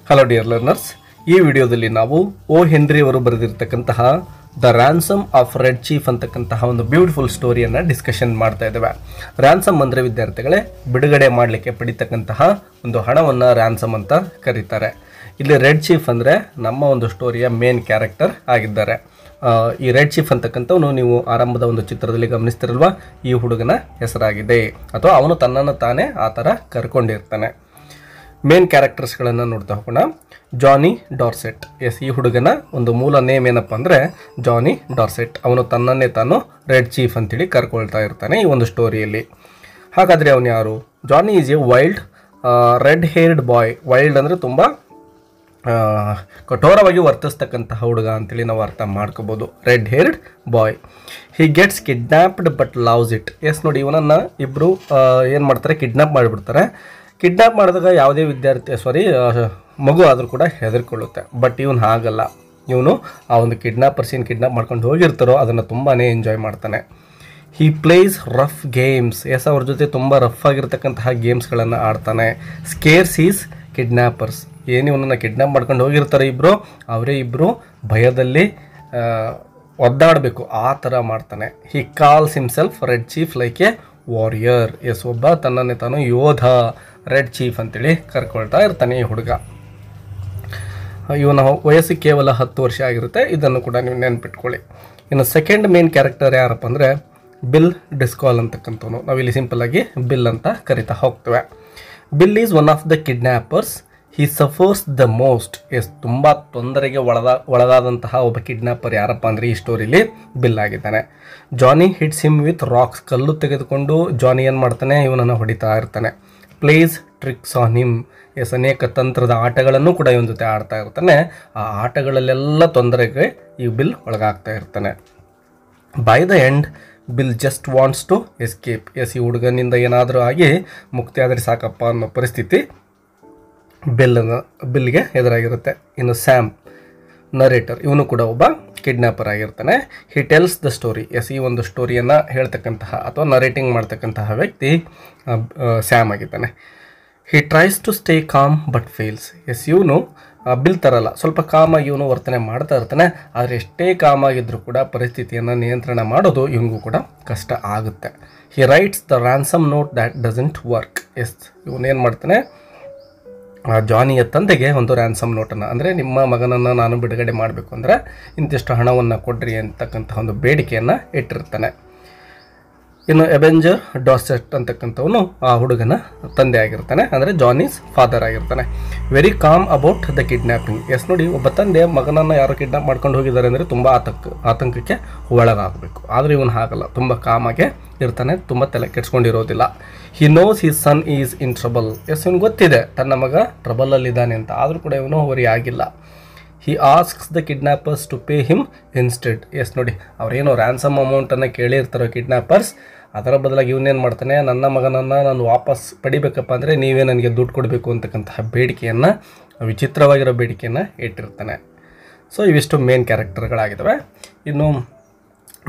Hello dear learners, ಈ ವಿಡಿಯೋದಲ್ಲಿ ನಾವು ಓ ಹೆನ್ರಿ ಅವರು ಬರೆದಿರ್ತಕ್ಕಂತಹ the ransom of Red Chief ಅಂತಕ್ಕಂತಹ ಒಂದು ಬ್ಯೂಟಿಫುಲ್ ಸ್ಟೋರಿಯನ್ನು ಡಿಸ್ಕಷನ್ ಮಾಡ್ತಾ ಇದ್ದೇವೆ. ರ್ಯಾನ್ಸಮ್ ಅಂದರೆ ವಿದ್ಯಾರ್ಥಿಗಳೇ ಬಿಡುಗಡೆ ಮಾಡಲಿಕ್ಕೆ ಪಡಿತಕ್ಕಂತಹ ಒಂದು ಹಣವನ್ನು ರ್ಯಾನ್ಸಮ್ ಅಂತ ಕರೀತಾರೆ. ಇಲ್ಲಿ ರೆಡ್ ಚೀಫ್ ಅಂದರೆ ನಮ್ಮ ಒಂದು ಸ್ಟೋರಿಯ ಮೇನ್ ಕ್ಯಾರೆಕ್ಟರ್ ಆಗಿದ್ದಾರೆ. ಈ ರೆಡ್ ಚೀಫ್ ಅಂತಕ್ಕಂಥವನು ನೀವು ಆರಂಭದ ಒಂದು ಚಿತ್ರದಲ್ಲಿ ಗಮನಿಸ್ತಿರಲ್ವಾ, ಈ ಹುಡುಗನ ಹೆಸರಾಗಿದೆ ಅಥವಾ ಅವನು ತನ್ನನ್ನು ತಾನೇ ಆ ಥರ ಕರ್ಕೊಂಡಿರ್ತಾನೆ. ಮೇನ್ ಕ್ಯಾರೆಕ್ಟರ್ಸ್ಗಳನ್ನು ನೋಡ್ತಾ ಹೋಗೋಣ. ಜಾನಿ ಡಾರ್ಸೆಟ್. ಈ ಹುಡುಗನ ಒಂದು ಮೂಲ ನೇಮ್ ಏನಪ್ಪ ಅಂದರೆ ಜಾನಿ ಡಾರ್ಸೆಟ್. ಅವನು ತನ್ನನ್ನೇ ತಾನು ರೆಡ್ ಚೀಫ್ ಅಂತೇಳಿ ಕರ್ಕೊಳ್ತಾ ಇರ್ತಾನೆ ಈ ಒಂದು ಸ್ಟೋರಿಯಲ್ಲಿ. ಹಾಗಾದರೆ ಅವನು ಯಾರು? Johnny is a wild red haired boy. Wild ಅಂದರೆ ತುಂಬ ಕಠೋರವಾಗಿ ವರ್ತಿಸ್ತಕ್ಕಂತಹ ಹುಡುಗ ಅಂತೇಳಿ ನಾವು ಅರ್ಥ ಮಾಡ್ಕೋಬೋದು. Red haired boy. He gets kidnapped but loves it. ನೋಡಿ, ಇವನನ್ನು ಇಬ್ಬರು ಏನು ಮಾಡ್ತಾರೆ, ಕಿಡ್ನಾಪ್ ಮಾಡಿಬಿಡ್ತಾರೆ. ಕಿಡ್ನಾಪ್ ಮಾಡಿದಾಗ ಯಾವುದೇ ಮಗು ಆದರೂ ಕೂಡ ಹೆದರ್ಕೊಳ್ಳುತ್ತೆ. ಬಟ್ ಇವನು ಹಾಗಲ್ಲ. ಇವನು ಆ ಒಂದು ಕಿಡ್ನಾಪರ್ಸ್ ಏನು ಕಿಡ್ನಾಪ್ ಮಾಡ್ಕೊಂಡು ಹೋಗಿರ್ತಾರೋ ಅದನ್ನು ತುಂಬಾ ಎಂಜಾಯ್ ಮಾಡ್ತಾನೆ. ಹಿ ಪ್ಲೇಸ್ ರಫ್ ಗೇಮ್ಸ್. ಅವ್ರ ಜೊತೆ ತುಂಬ ರಫ್ ಆಗಿರ್ತಕ್ಕಂತಹ ಗೇಮ್ಸ್ಗಳನ್ನು ಆಡ್ತಾನೆ. Scarce is kidnappers. ಏನು ಇವನನ್ನು ಕಿಡ್ನಾಪ್ ಮಾಡ್ಕೊಂಡು ಹೋಗಿರ್ತಾರೆ ಇಬ್ಬರು, ಅವರೇ ಇಬ್ಬರು ಭಯದಲ್ಲಿ ಒದ್ದಾಡಬೇಕು ಆ ಥರ ಮಾಡ್ತಾನೆ. He calls himself red chief like a warrior. ಒಬ್ಬ ತನ್ನನ್ನೇ ತಾನು ಯೋಧ, ರೆಡ್ ಚೀಫ್ ಅಂತೇಳಿ ಕರ್ಕೊಳ್ತಾ ಇರ್ತಾನೆ ಈ ಹುಡುಗ. ಇವನ ವಯಸ್ಸು ಕೇವಲ 10 ವರ್ಷ ಆಗಿರುತ್ತೆ. ಇದನ್ನು ಕೂಡ ನೀವು ನೆನ್ಪಿಟ್ಕೊಳ್ಳಿ. ಇನ್ನು ಸೆಕೆಂಡ್ ಮೇನ್ ಕ್ಯಾರೆಕ್ಟರ್ ಯಾರಪ್ಪ ಅಂದರೆ ಬಿಲ್ ಡಿಸ್ಕಾಲ್ ಅಂತಕ್ಕಂಥವನು. ನಾವಿಲ್ಲಿ ಸಿಂಪಲ್ಲಾಗಿ ಬಿಲ್ ಅಂತ ಕರಿತಾ ಹೋಗ್ತೇವೆ. Bill is one of the kidnappers. He suffers the most. ತುಂಬ ತೊಂದರೆಗೆ ಒಳಗಾದಂತಹ ಒಬ್ಬ ಕಿಡ್ನಾಪರ್ ಯಾರಪ್ಪ ಅಂದರೆ ಈ ಸ್ಟೋರಿಲಿ ಬಿಲ್ ಆಗಿದ್ದಾನೆ. ಜಾನಿ ಹಿಟ್ಸ್ ಹಿಮ್ ವಿತ್ ರಾಕ್ಸ್. ಕಲ್ಲು ತೆಗೆದುಕೊಂಡು ಜಾನಿ ಏನು ಮಾಡ್ತಾನೆ, ಇವನನ್ನು ಹೊಡಿತಾ ಇರ್ತಾನೆ. Place tricks on him. ಅನೇಕ ತಂತ್ರದ ಆಟಗಳನ್ನು ಕೂಡ ಇವನ ಜೊತೆ ಆಡ್ತಾ ಇರ್ತಾನೆ. ಆ ಆಟಗಳಲ್ಲೆಲ್ಲ ತೊಂದರೆಗೆ ಈ ಬಿಲ್ ಒಳಗಾಗ್ತಾ ಇರ್ತಾನೆ. By the end Bill just wants to escape. ಈ ಹುಡುಗನಿಂದ ಏನಾದರೂ ಆಗಿ ಮುಕ್ತಿ ಆದರೆ ಸಾಕಪ್ಪ ಅನ್ನೋ ಪರಿಸ್ಥಿತಿ ಬಿಲ್ಗೆ ಎದುರಾಗಿರುತ್ತೆ. ಇನ್ನು ಸ್ಯಾಮ್ ನರೇಟರ್, ಇವನು ಕೂಡ ಒಬ್ಬ ಕಿಡ್ನಾಪರ್ ಆಗಿರ್ತಾನೆ. ಹಿ ಟೆಲ್ಸ್ ದ ಸ್ಟೋರಿ. ಈ ಒಂದು ಸ್ಟೋರಿಯನ್ನು ಹೇಳ್ತಕ್ಕಂತಹ ಅಥವಾ ನರೇಟಿಂಗ್ ಮಾಡ್ತಕ್ಕಂತಹ ವ್ಯಕ್ತಿ ಸ್ಯಾಮ್ ಆಗಿದ್ದಾನೆ. He tries to stay calm but fails. ಇವನು ಬಿಲ್ ತರಲ್ಲ, ಸ್ವಲ್ಪ ಕಾಮಾಗಿ ಇವನು ವರ್ತನೆ ಮಾಡ್ತಾ ಇರ್ತಾನೆ. ಆದರೆ ಎಷ್ಟೇ ಕಾಮಾಗಿದ್ದರೂ ಕೂಡ ಪರಿಸ್ಥಿತಿಯನ್ನು ನಿಯಂತ್ರಣ ಮಾಡೋದು ಇವನಿಗೂ ಕೂಡ ಕಷ್ಟ ಆಗುತ್ತೆ. ಹಿ rights the ransom note that doesn't work. ಇವನೇನು ಮಾಡ್ತಾನೆ, ಜಾನಿಯ ತಂದೆಗೆ ಒಂದು ರ್ಯಾನ್ಸಮ್ ನೋಟನ್ನು, ಅಂದರೆ ನಿಮ್ಮ ಮಗನನ್ನು ನಾನು ಬಿಡುಗಡೆ ಮಾಡಬೇಕು ಅಂದರೆ ಇಂತಿಷ್ಟು ಹಣವನ್ನು ಕೊಡ್ರಿ ಅಂತಕ್ಕಂಥ ಒಂದು ಬೇಡಿಕೆಯನ್ನು ಇಟ್ಟಿರ್ತಾನೆ. ಇನ್ನು ಎಬೆಂಜರ್ ಡಾರ್ಸೆಟ್ ಅಂತಕ್ಕಂಥವನು ಆ ಹುಡುಗನ ತಂದೆ ಆಗಿರ್ತಾನೆ, ಅಂದರೆ ಜಾನೀಸ್ ಫಾದರ್ ಆಗಿರ್ತಾನೆ. Very calm about the kidnapping. ನೋಡಿ, ಒಬ್ಬ ತಂದೆ ಮಗನನ್ನು ಯಾರು ಕಿಡ್ನಾಪ್ ಮಾಡ್ಕೊಂಡು ಹೋಗಿದ್ದಾರೆ ಅಂದರೆ ತುಂಬ ಆತಂಕಕ್ಕೆ ಒಳಗಾಗಬೇಕು. ಆದರೆ ಇವನು ಹಾಗಲ್ಲ, ತುಂಬ ಕಾಮಾಗೆ ಇರ್ತಾನೆ, ತುಂಬ ತಲೆ ಕೆಡ್ಸ್ಕೊಂಡಿರೋದಿಲ್ಲ. He knows his son is in trouble. ಇವನು ಗೊತ್ತಿದೆ ತನ್ನ ಮಗ ಟ್ರಬಲಲ್ಲಿದ್ದಾನೆ ಅಂತ, ಆದರೂ ಕೂಡ ಇವನು ವರಿ ಆಗಿಲ್ಲ. He asks the kidnappers to pay him instead. ನೋಡಿ, ಅವರೇನೋ ರ್ಯಾನ್ಸಮ್ ಅಮೌಂಟನ್ನು ಕೇಳಿರ್ತಾರೋ ಕಿಡ್ನಾಪರ್ಸ್, ಅದರ ಬದಲಾಗಿ ಇವನೇನು ಮಾಡ್ತಾನೆ, ನನ್ನ ಮಗನನ್ನು ನಾನು ವಾಪಸ್ ಪಡಿಬೇಕಪ್ಪ ಅಂದರೆ ನೀವೇ ನನಗೆ ದುಡ್ಡು ಕೊಡಬೇಕು ಅಂತಕ್ಕಂತಹ ಬೇಡಿಕೆಯನ್ನು, ವಿಚಿತ್ರವಾಗಿರೋ ಬೇಡಿಕೆಯನ್ನು ಇಟ್ಟಿರ್ತಾನೆ. ಸೊ ಇವಿಷ್ಟು ಮೇನ್ ಕ್ಯಾರೆಕ್ಟರ್ಗಳಾಗಿದ್ದಾವೆ. ಇನ್ನು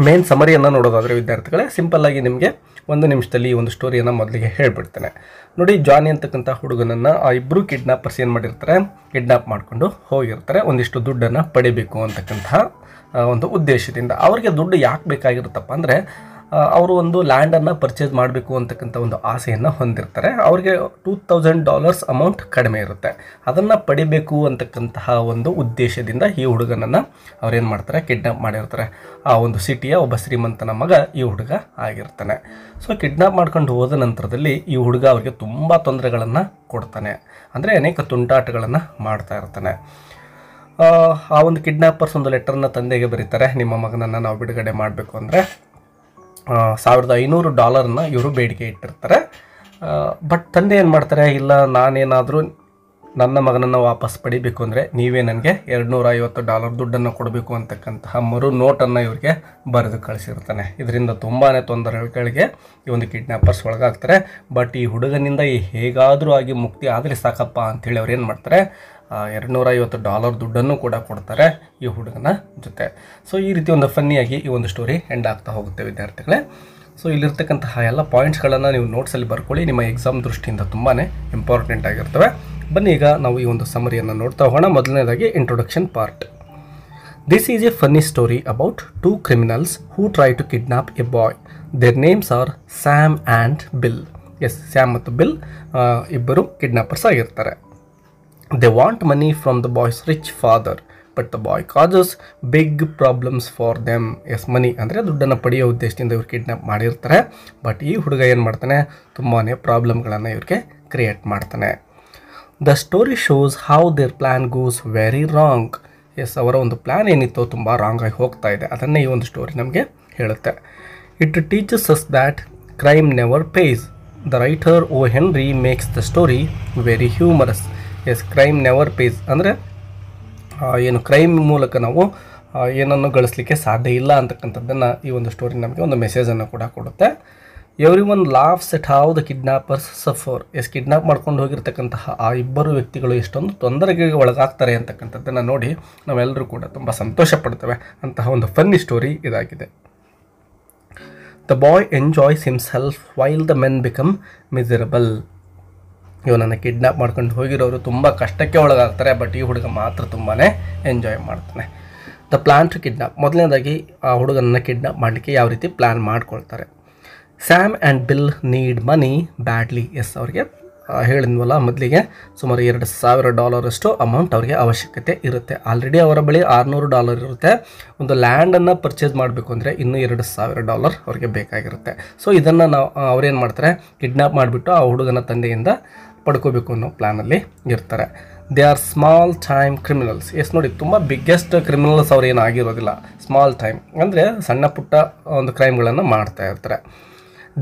ಮೇನ್ ಸಮರಿಯನ್ನು ನೋಡೋದಾದರೆ ವಿದ್ಯಾರ್ಥಿಗಳೇ, ಸಿಂಪಲ್ಲಾಗಿ ನಿಮಗೆ 1 ನಿಮಿಷದಲ್ಲಿ ಈ ಒಂದು ಸ್ಟೋರಿಯನ್ನು ಮೊದಲಿಗೆ ಹೇಳ್ಬಿಡ್ತೇನೆ. ನೋಡಿ, ಜಾನಿ ಅಂತಕ್ಕಂಥ ಹುಡುಗನನ್ನು ಆ ಇಬ್ಬರು ಕಿಡ್ನಾಪರ್ಸ್ ಏನು ಮಾಡಿರ್ತಾರೆ, ಕಿಡ್ನಾಪ್ ಮಾಡಿಕೊಂಡು ಹೋಗಿರ್ತಾರೆ ಒಂದಿಷ್ಟು ದುಡ್ಡನ್ನು ಪಡಿಬೇಕು ಅಂತಕ್ಕಂತಹ ಒಂದು ಉದ್ದೇಶದಿಂದ. ಅವರಿಗೆ ದುಡ್ಡು ಯಾಕೆ ಬೇಕಾಗಿರುತ್ತಪ್ಪ ಅಂದರೆ ಅವರು ಒಂದು ಲ್ಯಾಂಡನ್ನು ಪರ್ಚೇಸ್ ಮಾಡಬೇಕು ಅಂತಕ್ಕಂಥ ಒಂದು ಆಸೆಯನ್ನು ಹೊಂದಿರ್ತಾರೆ. ಅವ್ರಿಗೆ $2000 ಅಮೌಂಟ್ ಕಡಿಮೆ ಇರುತ್ತೆ. ಅದನ್ನು ಪಡಿಬೇಕು ಅಂತಕ್ಕಂತಹ ಒಂದು ಉದ್ದೇಶದಿಂದ ಈ ಹುಡುಗನನ್ನು ಅವ್ರೇನು ಮಾಡ್ತಾರೆ, ಕಿಡ್ನಾಪ್ ಮಾಡಿರ್ತಾರೆ. ಆ ಒಂದು ಸಿಟಿಯ ಒಬ್ಬ ಶ್ರೀಮಂತನ ಮಗ ಈ ಹುಡುಗ ಆಗಿರ್ತಾನೆ. ಸೊ ಕಿಡ್ನಾಪ್ ಮಾಡ್ಕೊಂಡು ಹೋದ ನಂತರದಲ್ಲಿ ಈ ಹುಡುಗ ಅವರಿಗೆ ತುಂಬ ತೊಂದರೆಗಳನ್ನು ಕೊಡ್ತಾನೆ, ಅಂದರೆ ಅನೇಕ ತುಂಟಾಟಗಳನ್ನು ಮಾಡ್ತಾ ಇರ್ತಾನೆ. ಆ ಒಂದು ಕಿಡ್ನಾಪರ್ಸ್ ಒಂದು ಲೆಟರ್ನ ತಂದೆಗೆ ಬರೀತಾರೆ, ನಿಮ್ಮ ಮಗನನ್ನು ನಾವು ಬಿಡುಗಡೆ ಮಾಡಬೇಕು ಅಂದರೆ $1500 ಇವರು ಬೇಡಿಕೆ ಇಟ್ಟಿರ್ತಾರೆ. ಬಟ್ ತಂದೆ ಏನು ಮಾಡ್ತಾರೆ, ಇಲ್ಲ ನಾನೇನಾದರೂ ನನ್ನ ಮಗನನ್ನು ವಾಪಸ್ ಪಡಿಬೇಕು ಅಂದರೆ ನೀವೇ ನನಗೆ $250 ದುಡ್ಡನ್ನು ಕೊಡಬೇಕು ಅಂತಕ್ಕಂತಹ ಮರು ನೋಟನ್ನು ಇವರಿಗೆ ಬರೆದು ಕಳಿಸಿರ್ತಾನೆ. ಇದರಿಂದ ತುಂಬಾ ತೊಂದರೆಗಳಿಗೆ ಈ ಒಂದು ಕಿಡ್ನಾಪರ್ಸ್ ಒಳಗಾಗ್ತಾರೆ. ಬಟ್ ಈ ಹುಡುಗನಿಂದ ಹೇಗಾದರೂ ಆಗಿ ಮುಕ್ತಿ ಆದರೆ ಸಾಕಪ್ಪ ಅಂಥೇಳಿ ಅವ್ರು ಏನು ಮಾಡ್ತಾರೆ, $250 ದುಡ್ಡನ್ನು ಕೂಡ ಕೊಡ್ತಾರೆ ಈ ಹುಡುಗನ ಜೊತೆ. ಸೊ ಈ ರೀತಿ ಒಂದು ಫನ್ನಿಯಾಗಿ ಈ ಒಂದು ಸ್ಟೋರಿ ಎಂಡ್ ಆಗ್ತಾ ಹೋಗುತ್ತೆ ವಿದ್ಯಾರ್ಥಿಗಳೇ. ಸೊ ಇಲ್ಲಿರ್ತಕ್ಕಂತಹ ಎಲ್ಲ ಪಾಯಿಂಟ್ಸ್ಗಳನ್ನು ನೀವು ನೋಟ್ಸಲ್ಲಿ ಬರ್ಕೊಳ್ಳಿ, ನಿಮ್ಮ ಎಕ್ಸಾಮ್ ದೃಷ್ಟಿಯಿಂದ ತುಂಬಾ ಇಂಪಾರ್ಟೆಂಟ್ ಆಗಿರ್ತವೆ. ಬನ್ನಿ ಈಗ ನಾವು ಈ ಒಂದು ಸಮರಿಯನ್ನು ನೋಡ್ತಾ ಹೋಗೋಣ. ಮೊದಲನೇದಾಗಿ introduction part. This is A funny story about 2 criminals who try to kidnap a boy. Their names are Sam and Bill. Yes, Sam ಮತ್ತು ಬಿಲ್ ಇಬ್ಬರು ಕಿಡ್ನಾಪರ್ಸ್ ಆಗಿರ್ತಾರೆ. They want money from the boy's rich father, but the boy causes big problems for them. Yes, money ಅಂದರೆ ದುಡ್ಡನ್ನು ಪಡೆಯೋ ಉದ್ದೇಶದಿಂದ ಇವ್ರು kidnap ಮಾಡಿರ್ತಾರೆ. But ಈ ಹುಡುಗ ಏನು ಮಾಡ್ತಾನೆ, ತುಂಬಾ ಪ್ರಾಬ್ಲಮ್ಗಳನ್ನು ಇವ್ರಿಗೆ ಕ್ರಿಯೇಟ್ ಮಾಡ್ತಾನೆ. The story shows how their plan goes very wrong. Yes, ಅವರ ಒಂದು ಪ್ಲ್ಯಾನ್ ಏನಿತ್ತು ತುಂಬ ರಾಂಗ್ ಆಗಿ ಹೋಗ್ತಾ ಇದೆ, ಅದನ್ನೇ ಈ ಒಂದು ಸ್ಟೋರಿ ನಮಗೆ ಹೇಳುತ್ತೆ. It teaches us that crime never pays. The writer O Henry makes the story very humorous. Yes, crime never pays ಅಂದರೆ ಏನು ಕ್ರೈಮ್ ಮೂಲಕ ನಾವು ಏನನ್ನು ಗಳಿಸಲಿಕ್ಕೆ ಸಾಧ್ಯ ಇಲ್ಲ ಅಂತಕ್ಕಂಥದ್ದನ್ನು ಈ ಒಂದು ಸ್ಟೋರಿ ನಮಗೆ ಒಂದು ಮೆಸೇಜನ್ನು ಕೂಡ ಕೊಡುತ್ತೆ. Everyone laughs at how the kidnappers suffer. Yes, kidnap ಮಾಡ್ಕೊಂಡು ಹೋಗಿರ್ತಕ್ಕಂತಹ ಆ ಇಬ್ಬರು ವ್ಯಕ್ತಿಗಳು ಎಷ್ಟೊಂದು ತೊಂದರೆಗೆ ಒಳಗಾಗ್ತಾರೆ ಅಂತಕ್ಕಂಥದ್ದನ್ನು ನೋಡಿ ನಾವೆಲ್ಲರೂ ಕೂಡ ತುಂಬ ಸಂತೋಷ ಪಡ್ತೇವೆ. ಅಂತಹ ಒಂದು ಫನ್ನಿ ಸ್ಟೋರಿ ಇದಾಗಿದೆ. The boy enjoys himself while the men become miserable. ಇವನನ್ನು ಕಿಡ್ನಾಪ್ ಮಾಡ್ಕೊಂಡು ಹೋಗಿರೋರು ತುಂಬ ಕಷ್ಟಕ್ಕೆ ಒಳಗಾಗ್ತಾರೆ, ಬಟ್ ಈ ಹುಡುಗ ಮಾತ್ರ ತುಂಬಾ ಎಂಜಾಯ್ ಮಾಡ್ತಾನೆ. The plan to kidnap. ಮೊದಲನೇದಾಗಿ ಆ ಹುಡುಗನನ್ನು ಕಿಡ್ನಾಪ್ ಮಾಡಲಿಕ್ಕೆ ಯಾವ ರೀತಿ ಪ್ಲ್ಯಾನ್ ಮಾಡ್ಕೊಳ್ತಾರೆ. Sam and Bill need money badly. Yes, ಅವ್ರಿಗೆ ಹೇಳಿದ್ವಲ್ಲ ಮೊದಲಿಗೆ ಸುಮಾರು $2,000 ಅಮೌಂಟ್ ಅವರಿಗೆ ಅವಶ್ಯಕತೆ ಇರುತ್ತೆ. ಆಲ್ರೆಡಿ ಅವರ ಬಳಿ $600 ಇರುತ್ತೆ. ಒಂದು ಲ್ಯಾಂಡನ್ನು ಪರ್ಚೇಸ್ ಮಾಡಬೇಕು ಅಂದರೆ ಇನ್ನೂ $2,000 ಅವ್ರಿಗೆ ಬೇಕಾಗಿರುತ್ತೆ. ಸೊ ಇದನ್ನು ನಾವು ಅವ್ರೇನು ಮಾಡ್ತಾರೆ, ಕಿಡ್ನಾಪ್ ಮಾಡಿಬಿಟ್ಟು ಆ ಹುಡುಗನ ತಂದೆಯಿಂದ ಪಡ್ಕೋಬೇಕು ಅನ್ನೋ ಪ್ಲ್ಯಾನಲ್ಲಿ ಇರ್ತಾರೆ. They are small time criminals. Yes, ನೋಡಿ ತುಂಬ ಬಿಗ್ಗೆಸ್ಟ್ ಕ್ರಿಮಿನಲ್ಸ್ ಅವ್ರು ಏನು ಆಗಿರೋದಿಲ್ಲ. ಸ್ಮಾಲ್ ಟೈಮ್ ಅಂದರೆ ಸಣ್ಣ ಪುಟ್ಟ ಒಂದು ಕ್ರೈಮ್ಗಳನ್ನು ಮಾಡ್ತಾ ಇರ್ತಾರೆ.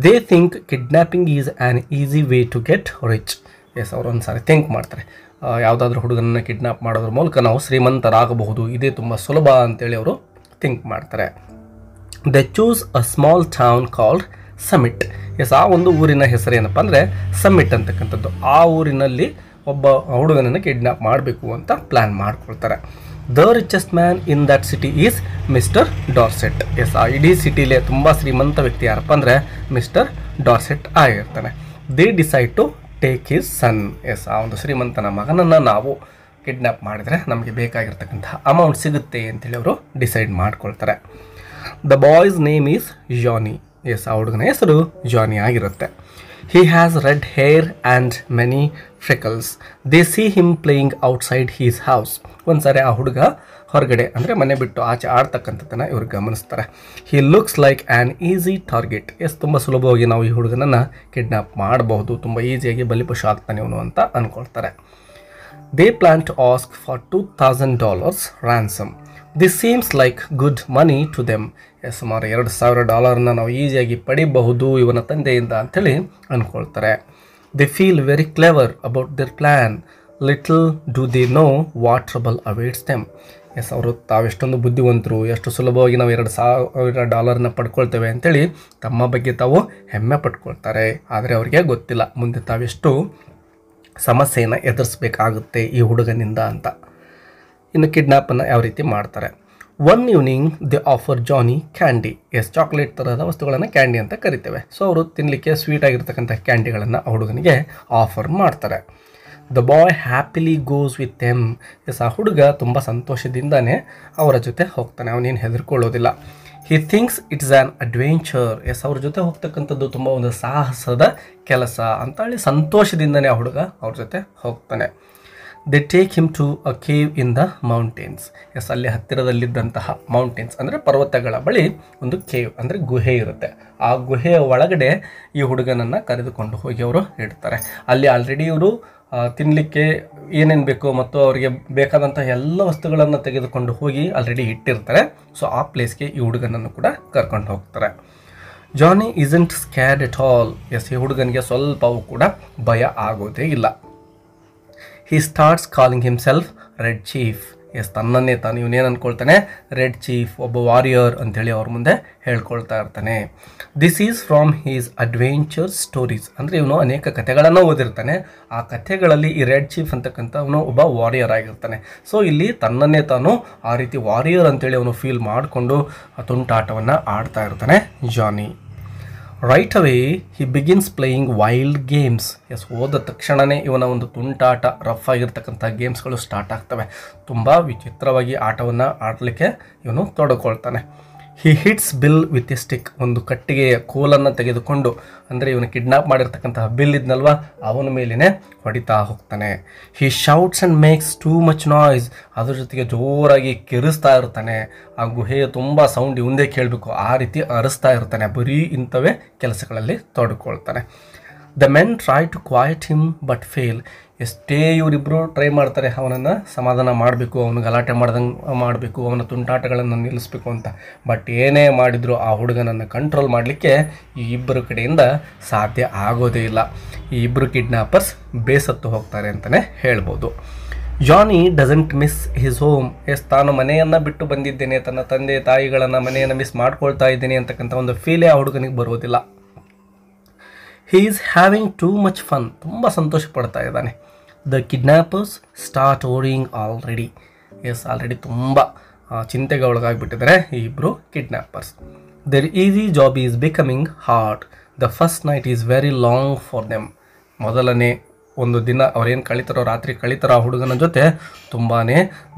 They think kidnapping is an easy way to get rich. Yes, ಅವರು ಒಂದು ಸಾರಿ ಥಿಂಕ್ ಮಾಡ್ತಾರೆ, ಯಾವುದಾದ್ರೂ ಹುಡುಗನನ್ನು ಕಿಡ್ನಾಪ್ ಮಾಡೋದ್ರ ಮೂಲಕ ನಾವು ಶ್ರೀಮಂತರಾಗಬಹುದು, ಇದೇ ತುಂಬ ಸುಲಭ ಅಂತೇಳಿ ಅವರು ಥಿಂಕ್ ಮಾಡ್ತಾರೆ. They choose a small town called Summit. Yes, ಆ ಒಂದು ಊರಿನ ಹೆಸರು ಏನಪ್ಪ ಅಂದರೆ ಸಮಿಟ್ ಅಂತಕ್ಕಂಥದ್ದು. ಆ ಊರಿನಲ್ಲಿ ಒಬ್ಬ ಹುಡುಗನನ್ನು ಕಿಡ್ನಾಪ್ ಮಾಡಬೇಕು ಅಂತ ಪ್ಲ್ಯಾನ್ ಮಾಡ್ಕೊಳ್ತಾರೆ. The richest man in that city is mister Dorset. Yes, ಆ ಇಡೀ ಸಿಟಿಲೇ ತುಂಬ ಶ್ರೀಮಂತ ವ್ಯಕ್ತಿ ಯಾರಪ್ಪ ಅಂದರೆ ಮಿಸ್ಟರ್ ಡಾರ್ಸೆಟ್ ಆಗಿರ್ತಾನೆ. They decide to take his son. Yes, ಆ ಒಂದು ಶ್ರೀಮಂತನ ಮಗನನ್ನು ನಾವು ಕಿಡ್ನಾಪ್ ಮಾಡಿದರೆ ನಮಗೆ ಬೇಕಾಗಿರ್ತಕ್ಕಂತಹ ಅಮೌಂಟ್ ಸಿಗುತ್ತೆ ಅಂತೇಳಿ ಅವರು ಡಿಸೈಡ್ ಮಾಡ್ಕೊಳ್ತಾರೆ. The boy's name is Johnny. Yes, ಆ ಹುಡುಗನ ಹೆಸರು ಜಾನಿ ಆಗಿರುತ್ತೆ. He has red hair and many freckles. They see him playing outside his house. ಒಂದು ಸಾರಿ ಆ ಹುಡುಗ ಹೊರಗಡೆ ಅಂದರೆ ಮನೆ ಬಿಟ್ಟು ಆಚೆ ಆಡ್ತಕ್ಕಂಥದ್ದನ್ನು ಇವರು ಗಮನಿಸ್ತಾರೆ. He looks like an easy target. Yes, ತುಂಬ ಸುಲಭವಾಗಿ ನಾವು ಈ ಹುಡುಗನನ್ನು ಕಿಡ್ನಾಪ್ ಮಾಡಬಹುದು, ತುಂಬ ಈಸಿಯಾಗಿ ಬಲಿಪಶು ಆಗ್ತಾನೆ ಅವನು ಅಂತ ಅಂದ್ಕೊಳ್ತಾರೆ. They plan to ask for $2,000 ransom. This seems like good money to them. ಸುಮಾರು $2,000 ನಾವು ಈಸಿಯಾಗಿ ಪಡಿಬಹುದು ಇವನ ತಂದೆಯಿಂದ ಅಂಥೇಳಿ ಅಂದ್ಕೊಳ್ತಾರೆ. They feel very clever about their plan. Little do they know what trouble awaits them. Yes, ಅವರು ತಾವೆಷ್ಟೊಂದು ಬುದ್ಧಿವಂತರು, ಎಷ್ಟು ಸುಲಭವಾಗಿ ನಾವು $2,000 ಪಡ್ಕೊಳ್ತೇವೆ ಅಂಥೇಳಿ ತಮ್ಮ ಬಗ್ಗೆ ತಾವು ಹೆಮ್ಮೆ ಪಡ್ಕೊಳ್ತಾರೆ. ಆದರೆ ಅವರಿಗೆ ಗೊತ್ತಿಲ್ಲ ಮುಂದೆ ತಾವೆಷ್ಟು ಸಮಸ್ಯೆಯನ್ನು ಎದುರಿಸಬೇಕಾಗುತ್ತೆ ಈ ಹುಡುಗನಿಂದ ಅಂತ. ಇನ್ನು ಕಿಡ್ನಾಪನ್ನು ಯಾವ ರೀತಿ ಮಾಡ್ತಾರೆ. One evening they offer Johnny candy. Yes, chocolate ಥರದ ವಸ್ತುಗಳನ್ನು ಕ್ಯಾಂಡಿ ಅಂತ ಕರಿತೇವೆ. ಸೊ ಅವರು ತಿನ್ನಲಿಕ್ಕೆ ಸ್ವೀಟ್ ಆಗಿರ್ತಕ್ಕಂಥ ಕ್ಯಾಂಡಿಗಳನ್ನು ಆ ಹುಡುಗನಿಗೆ ಆಫರ್ ಮಾಡ್ತಾರೆ. The boy happily goes with them. Yes, ಆ ಹುಡುಗ ತುಂಬ ಸಂತೋಷದಿಂದನೇ ಅವರ ಜೊತೆ ಹೋಗ್ತಾನೆ, ಅವನೇನು ಹೆದರ್ಕೊಳ್ಳೋದಿಲ್ಲ. He thinks it's an adventure. Yes, ಅವ್ರ ಜೊತೆ ಹೋಗ್ತಕ್ಕಂಥದ್ದು ತುಂಬ ಒಂದು ಸಾಹಸದ ಕೆಲಸ ಅಂತೇಳಿ ಸಂತೋಷದಿಂದನೇ ಆ ಹುಡುಗ ಅವ್ರ ಜೊತೆ ಹೋಗ್ತಾನೆ. They take him to a cave in the mountains. Yes, ಅಲ್ಲಿ ಹತ್ತಿರದಲ್ಲಿದ್ದಂತಹ ಮೌಂಟೇನ್ಸ್ ಅಂದರೆ ಪರ್ವತಗಳ ಬಳಿ ಒಂದು ಕೇವ್ ಅಂದರೆ ಗುಹೆ ಇರುತ್ತೆ. ಆ ಗುಹೆಯ ಒಳಗಡೆ ಈ ಹುಡುಗನನ್ನು ಕರೆದುಕೊಂಡು ಹೋಗಿ ಅವರು ಇಡ್ತಾರೆ. ಅಲ್ಲಿ ಆಲ್ರೆಡಿ ಇವರು ತಿನ್ನಲಿಕ್ಕೆ ಏನೇನು ಬೇಕೋ ಮತ್ತು ಅವರಿಗೆ ಬೇಕಾದಂಥ ಎಲ್ಲ ವಸ್ತುಗಳನ್ನು ತೆಗೆದುಕೊಂಡು ಹೋಗಿ ಆಲ್ರೆಡಿ ಇಟ್ಟಿರ್ತಾರೆ. ಸೊ ಆ ಪ್ಲೇಸ್ಗೆ ಈ ಹುಡುಗನನ್ನು ಕೂಡ ಕರ್ಕೊಂಡು ಹೋಗ್ತಾರೆ. Johnny isn't scared at all. Yes, ಈ ಹುಡುಗನಿಗೆ ಸ್ವಲ್ಪವೂ ಕೂಡ ಭಯ ಆಗೋದೇ ಇಲ್ಲ. He starts calling himself red Chief. Yes, ತನ್ನನ್ನೇ ತಾನು ಇವನೇನು ಅಂದ್ಕೊಳ್ತಾನೆ, ರೆಡ್ ಚೀಫ್, ಒಬ್ಬ ವಾರಿಯರ್ ಅಂಥೇಳಿ ಅವ್ರ ಮುಂದೆ ಹೇಳ್ಕೊಳ್ತಾ ಇರ್ತಾನೆ. This is from his adventure stories. ಅಂದರೆ ಇವನು ಅನೇಕ ಕಥೆಗಳನ್ನು ಓದಿರ್ತಾನೆ. ಆ ಕಥೆಗಳಲ್ಲಿ ಈ ರೆಡ್ ಚೀಫ್ ಅಂತಕ್ಕಂಥವನು ಒಬ್ಬ ವಾರಿಯರ್ ಆಗಿರ್ತಾನೆ. ಸೊ ಇಲ್ಲಿ ತನ್ನನ್ನೇ ತಾನು ಆ ರೀತಿ ವಾರಿಯರ್ ಅಂತೇಳಿ ಅವನು ಫೀಲ್ ಮಾಡಿಕೊಂಡು ತುಂಟಾಟವನ್ನು ಆಡ್ತಾ ಇರ್ತಾನೆ ಜಾನಿ. ರೈಟ್ ಅವೇ ಹಿ ಬಿಗಿನ್ಸ್ ಪ್ಲೇಯಿಂಗ್ ವೈಲ್ಡ್ ಗೇಮ್ಸ್. ಹೋದ ತಕ್ಷಣವೇ ಇವನ ಒಂದು ತುಂಟಾಟ, ರಫ್ ಆಗಿರ್ತಕ್ಕಂಥ ಗೇಮ್ಸ್ಗಳು ಸ್ಟಾರ್ಟ್ ಆಗ್ತವೆ. ತುಂಬ ವಿಚಿತ್ರವಾಗಿ ಆಟವನ್ನು ಆಡಲಿಕ್ಕೆ ಇವನು ತೊಡಕೊಳ್ತಾನೆ. He hits Bill with a stick. ಒಂದು ಕಟ್ಟಿಗೆಯ ಕೋಲನ್ನು ತೆಗೆದುಕೊಂಡು, ಅಂದರೆ ಇವನು ಕಿಡ್ನಾಪ್ ಮಾಡಿರ್ತಕ್ಕಂತಹ ಬಿಲ್ ಇದ್ನಲ್ವ, ಅವನ ಮೇಲೇ ಹೊಡಿತಾ ಹೋಗ್ತಾನೆ. He shouts and makes too much noise. ಅದ್ರ ಜೊತೆಗೆ ಜೋರಾಗಿ ಕೆರಿಸ್ತಾ ಇರ್ತಾನೆ. ಆ ಗುಹೆಯ ತುಂಬ ಸೌಂಡ್ ಇವಂದೇ ಕೇಳಬೇಕು, ಆ ರೀತಿ ಅರಿಸ್ತಾ ಇರ್ತಾನೆ. ಬರೀ ಇಂಥವೇ ಕೆಲಸಗಳಲ್ಲಿ ತೊಡ್ಕೊಳ್ತಾನೆ. The men try to quiet him but fail. ಎಷ್ಟೇ ಇವರಿಬ್ಬರು ಟ್ರೈ ಮಾಡ್ತಾರೆ ಅವನನ್ನು ಸಮಾಧಾನ ಮಾಡಬೇಕು, ಅವನು ಗಲಾಟೆ ಮಾಡ್ದಂಗೆ ಮಾಡಬೇಕು, ಅವನ ತುಂಟಾಟಗಳನ್ನು ನಿಲ್ಲಿಸಬೇಕು ಅಂತ. ಬಟ್ ಏನೇ ಮಾಡಿದರೂ ಆ ಹುಡುಗನನ್ನು ಕಂಟ್ರೋಲ್ ಮಾಡಲಿಕ್ಕೆ ಈ ಇಬ್ಬರು ಕಡೆಯಿಂದ ಸಾಧ್ಯ ಆಗೋದೇ ಇಲ್ಲ. ಈ ಇಬ್ಬರು ಕಿಡ್ನಾಪರ್ಸ್ ಬೇಸತ್ತು ಹೋಗ್ತಾರೆ ಅಂತಲೇ ಹೇಳ್ಬೋದು. ಜಾನಿ ಡಸಂಟ್ ಮಿಸ್ ಹಿಸ್ ಹೋಮ್. ತಾನು ಮನೆಯನ್ನು ಬಿಟ್ಟು ಬಂದಿದ್ದೇನೆ, ತನ್ನ ತಂದೆ ತಾಯಿಗಳನ್ನು ಮನೆಯನ್ನು ಮಿಸ್ ಮಾಡ್ಕೊಳ್ತಾ ಇದ್ದೇನೆ ಅಂತಕ್ಕಂಥ ಒಂದು ಫೀಲೇ ಆ ಹುಡುಗನಿಗೆ ಬರೋದಿಲ್ಲ. He is having too much fun. ತುಂಬ ಸಂತೋಷ ಪಡ್ತಾ ಇದ್ದಾನೆ. The kidnappers start worrying already. Already ತುಂಬ ಚಿಂತೆಗೆ ಒಳಗಾಗಿಬಿಟ್ಟಿದ್ದಾರೆ ಈ ಇಬ್ಬರು kidnappers. Their easy job is becoming hard. The first night is very long for them. ಮೊದಲನೇ ಒಂದು ದಿನ ಅವರೇನು ಕಳೀತಾರೋ, ರಾತ್ರಿ ಕಳೀತಾರೋ ಆ ಹುಡುಗನ ಜೊತೆ ತುಂಬಾ